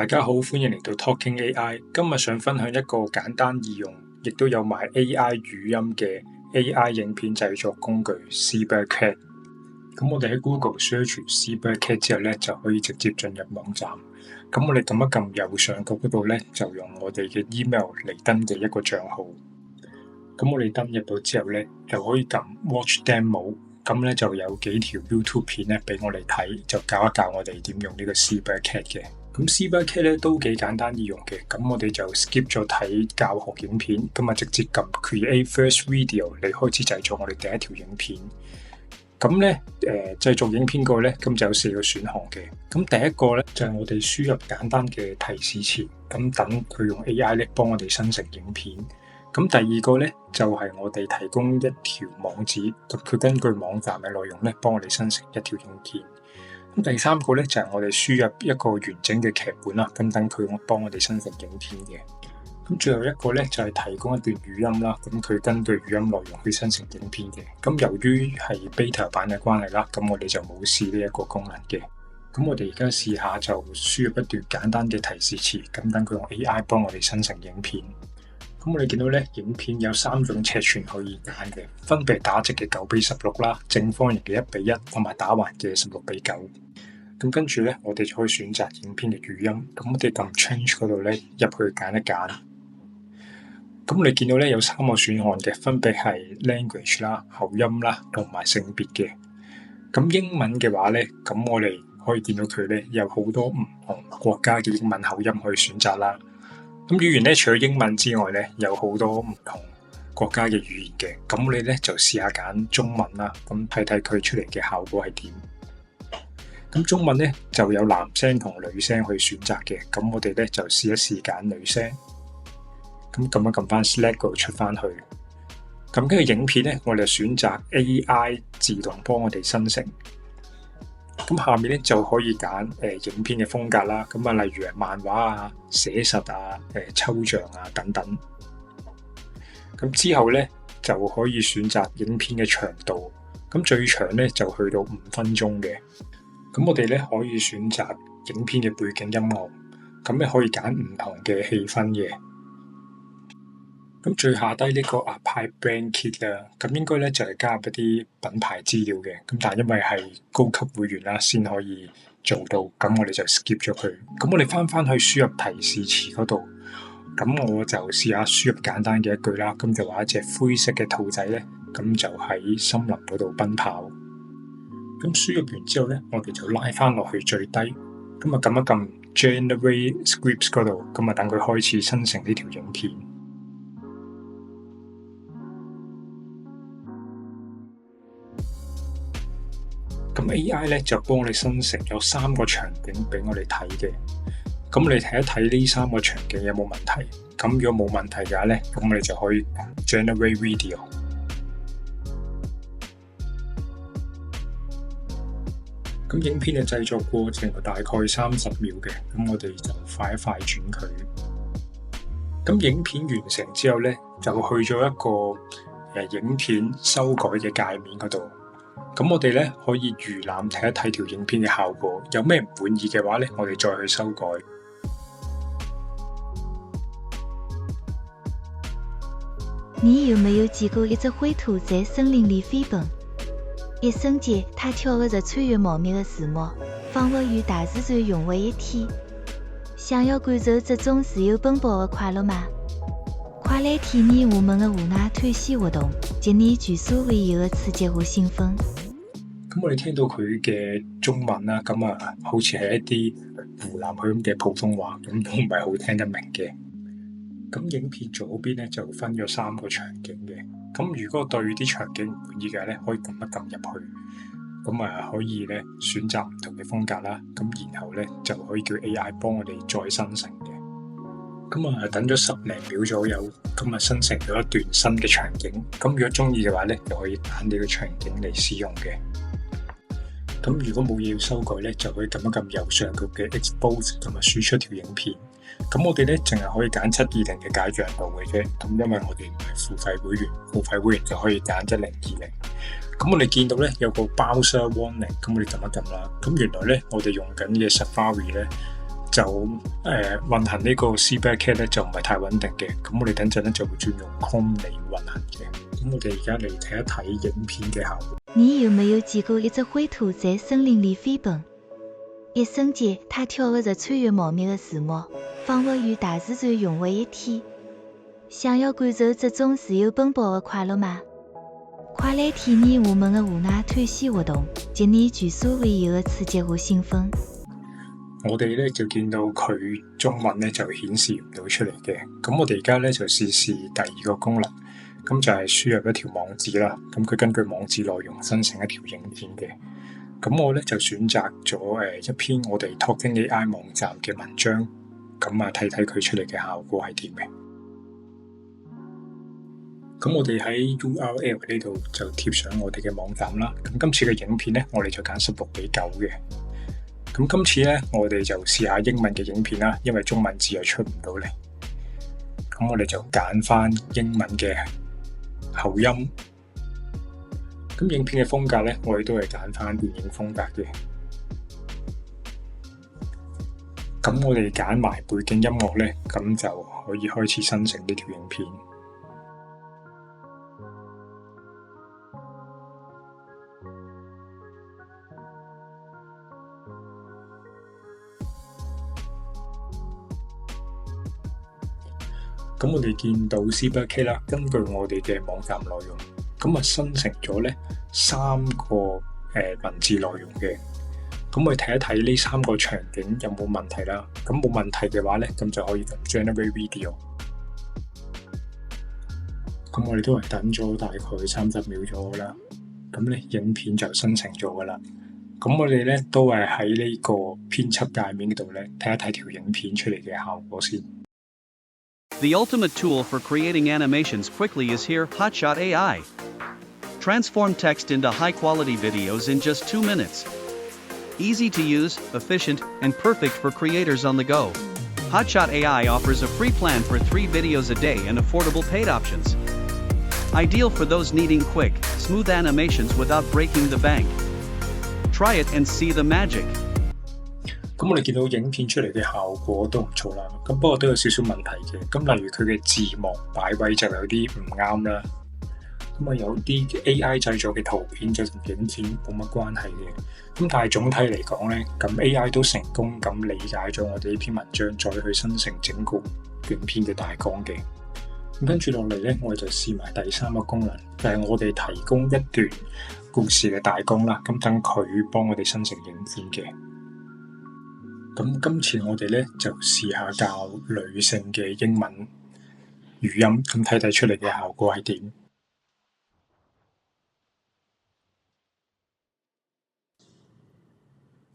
大家好，歡迎嚟到 Talking AI。今日想分享一個簡單易用，亦都有埋 AI 語音嘅 AI 影片製作工具 Cybercat。咁我哋喺 Google search Cybercat 之後咧，就可以直接進入網站。咁我哋撳一撳右上角嗰度咧，就用我哋嘅 email 嚟登記一個帳號。咁我哋登入到之後咧，就可以撳 Watch Demo。咁咧就有幾條 YouTube 片咧俾我哋睇，就教一教我哋點用呢個 Cybercat 嘅。咁 Cybercat 咧都幾簡單易用嘅，咁我哋就 skip 咗睇教學影片，咁啊直接撳 Create First Video 嚟開始製作我哋第一條影片。咁咧製作影片嗰個咧，咁就有4個選項嘅。咁第一個咧就係我哋輸入簡單嘅提示詞，咁等佢用 AI 咧幫我哋生成影片。咁第二個咧就係我哋提供一條網址，咁佢根據網站嘅內容咧幫我哋生成一條影片。咁第三個咧就係我哋輸入一個完整嘅劇本啦，咁等佢幫我哋生成影片嘅。咁最後一個咧就係提供一段語音啦，咁佢根據語音內容去生成影片嘅。咁由於係 beta 版嘅關係啦，咁我哋就冇試呢一個功能嘅。咁我哋而家試下就輸入一段簡單嘅提示詞，咁等佢用 AI 幫我哋生成影片。咁我哋見到咧，影片有3種尺寸可以揀嘅，分別打直嘅9:16啦，正方形嘅1:1，同埋打橫嘅16:9。咁跟住咧，我哋就可以選擇影片嘅語音。咁我哋撳 Change 嗰度咧，入去揀一揀。咁你見到咧有3個選項嘅，分別係 Language 啦、口音啦，同埋性別嘅。咁英文嘅話咧，咁我哋可以見到佢咧有好多唔同國家嘅英文口音可以選擇啦。咁語言咧，除咗英文之外咧，有好多唔同國家嘅語言嘅。咁我哋咧就試下揀中文啦，咁睇睇佢出嚟嘅效果係點。咁中文咧就有男聲同女聲去選擇嘅。咁我哋咧就試一試揀女聲。咁撳一撳翻 Select 嗰度出翻去。咁跟住影片咧，我哋選擇 AI 自動幫我哋生成。咁下面咧就可以揀影片嘅風格啦，咁啊例如漫畫啊、寫實啊、抽象啊等等。咁之後咧就可以選擇影片嘅長度，咁最長咧就去到5分鐘嘅。咁我哋咧可以選擇影片嘅背景音樂，咁你可以揀唔同嘅氣氛嘅。咁最下低呢個 Apply Brand Kit 啦，咁應該咧就係加入一啲品牌資料嘅，咁但係因為係高級會員啦，先可以做到，咁我哋就 skip 咗佢。咁我哋翻去輸入提示詞嗰度，咁我就試下輸入簡單嘅一句啦，咁就話一隻灰色嘅兔仔咧，咁就喺森林嗰度奔跑。咁輸入完之後咧，我哋就拉翻落去最低，咁啊撳一撳 Generate Scripts 嗰度，咁啊等佢開始生成呢條影片。咁 AI 咧就幫我哋生成咗3個場景俾我哋睇嘅。咁你睇一睇呢3個場景有冇問題？咁如果冇問題嘅話咧，咁我哋就可以 Generate Video。咁影片嘅製作過程大概30秒嘅，咁我哋就快一快轉佢。咁影片完成之後咧，就去咗一個影片修改嘅界面嗰度。咁我哋咧可以預覽睇一睇條影片嘅效果，有咩唔滿意嘅話咧，我哋再去修改。你有沒有見過一隻灰兔在森林裡飛奔？一瞬間，它跳躍着穿越茂密的樹木，彷彿與大自然融為一體。想要感受這種自由奔跑的快樂嗎？快來體驗我們的戶外推戲活動，給你具所未有的刺激和興奮。咁我哋聽到佢嘅中文啦，咁啊好似係一啲湖南佢咁嘅普通話，咁都唔係好聽得明嘅。咁影片左邊咧就分咗3個場景嘅。咁如果對啲場景唔滿意嘅咧，可以撳一撳入去，咁啊可以咧選擇唔同嘅風格啦。咁然後咧就可以叫 AI 幫我哋再生成嘅。咁啊等咗10零秒左右，咁啊生成咗一段新嘅場景。咁如果中意嘅話咧，就可以揀呢個場景嚟使用嘅。咁如果冇嘢要修改咧，就可以撳一撳右上角嘅 Export 同埋輸出條影片。咁我哋咧淨係可以揀720嘅解像度嘅啫。咁因為我哋唔係付費會員，付費會員就可以揀1020。咁我哋見到咧有個 Browser Warning，咁我哋撳一撳啦。咁原來咧我哋用緊嘅 Safari 咧就運行呢個 CBackCat 咧就唔係太穩定嘅，咁我哋等陣咧就會轉用 Chrome 嚟運行嘅。咁我哋而家嚟睇一睇影片嘅效果。你有沒有見過一隻灰兔在森林裡飛奔？一瞬間，它跳着穿越茂密的樹木，彷彿與大自然融為一體。想要感受這種自由奔跑的快樂嗎？快來體驗我們的戶外探險活動，給你前所未有的刺激和興奮。我哋咧就見到佢中文咧就顯示唔到出嚟嘅，咁我哋而家咧就試試第二個功能，咁就係輸入一條網址啦，咁佢根據網址內容生成一條影片嘅，咁我咧就選擇咗一篇我哋 Talking AI 網站嘅文章，咁啊睇睇佢出嚟嘅效果係點嘅。咁我哋喺 URL 呢度就貼上我哋嘅網站啦，咁今次嘅影片咧我哋就揀16:9嘅。咁今次咧，我哋就試下英文嘅影片啦，因為中文字又出唔到嚟。咁我哋就揀翻英文嘅口音。咁影片嘅風格咧，我哋都係揀翻電影風格嘅。咁我哋揀埋背景音樂咧，咁就可以開始生成呢條影片。咁我哋見到 CBackCat 啦，根據我哋嘅網站內容，咁啊生成咗咧3個文字內容嘅。咁我哋睇一睇呢3個場景有冇問題啦。咁冇問題嘅話咧，咁就可以用 Generate Video。咁我哋都係等咗大概30秒咗啦。咁咧影片就生成咗噶啦。咁我哋咧都係喺呢個編輯界面嗰度咧睇一睇條影片出嚟嘅效果先。The ultimate tool for creating animations quickly is here, Hotshot AI. Transform text into high-quality videos in just 2 minutes. Easy to use, efficient, and perfect for creators on the go. Hotshot AI offers a free plan for 3 videos a day and affordable paid options. Ideal for those needing quick, smooth animations without breaking the bank. Try it and see the magic. 咁我哋見到影片出嚟嘅效果都唔錯啦，咁不過都有少少問題嘅。咁例如佢嘅字幕擺位就有啲唔啱啦。咁啊有啲 AI 製作嘅圖片就同影片冇乜關係嘅。咁但係總體嚟講咧，咁 AI 都成功咁理解咗我哋呢篇文章，再去生成整個影片嘅大綱嘅。咁跟住落嚟咧，我哋就試埋第3個功能，就係我哋提供一段故事嘅大綱啦。咁等佢幫我哋生成影片嘅。咁今次我哋咧就試下教女性嘅英文語音，咁睇睇出嚟嘅效果係點。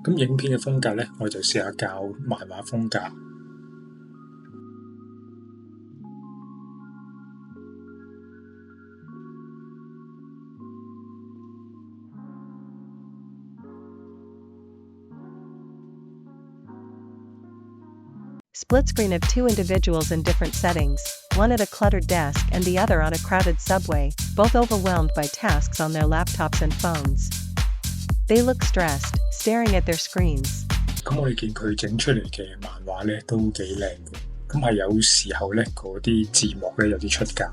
咁影片嘅風格咧，我就試下教漫畫風格。Split screen of 2 individuals in different settings, one at a cluttered desk and the other on a crowded subway, both overwhelmed by tasks on their laptops and phones. They look stressed, staring at their screens. 咁我哋見佢整出嚟嘅漫畫咧都幾靚嘅，咁係有時候咧嗰啲字幕咧有啲出界。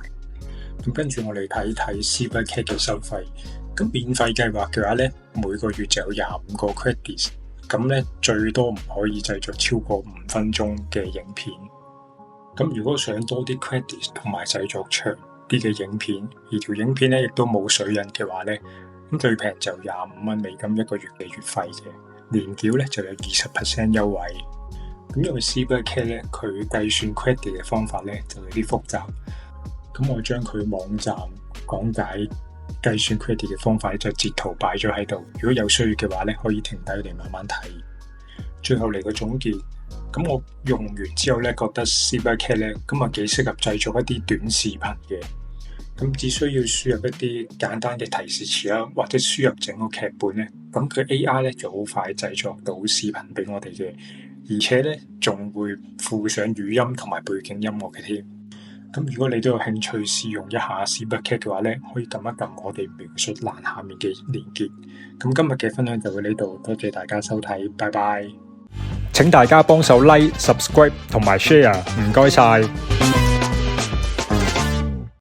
咁跟住我哋睇睇 CBackCat 嘅收費。咁免費計劃嘅話咧，每個月就有25個 credits。咁咧最多唔可以製作超過5分鐘嘅影片。咁如果想多啲 credits 同埋製作長啲嘅影片，而條影片咧亦都冇水印嘅話咧，咁最平就25蚊美金一個月嘅月費嘅，年繳咧就有20% 優惠。咁因為 CBackCat 咧佢計算 credit 嘅方法咧就有啲複雜，咁我將佢網站講解計算 credit 嘅方法就截圖擺咗喺度，如果有需要嘅話咧，可以停低嚟慢慢睇。最後嚟個總結，咁我用完之後咧，覺得 CBackCat 咧咁啊幾適合製作一啲短視頻嘅。咁只需要輸入一啲簡單嘅提示詞啦，或者輸入整個劇本咧，咁佢 AI 咧就好快製作到視頻俾我哋嘅，而且咧仲會附上語音同埋背景音樂嘅添。咁如果你都有興趣試用一下 CBackCat 嘅話咧，可以撳一撳我哋描述欄下面嘅連結。咁今日嘅分享就到呢度，多謝大家收睇，拜拜。請大家幫手 like、subscribe 同埋 share，唔該晒。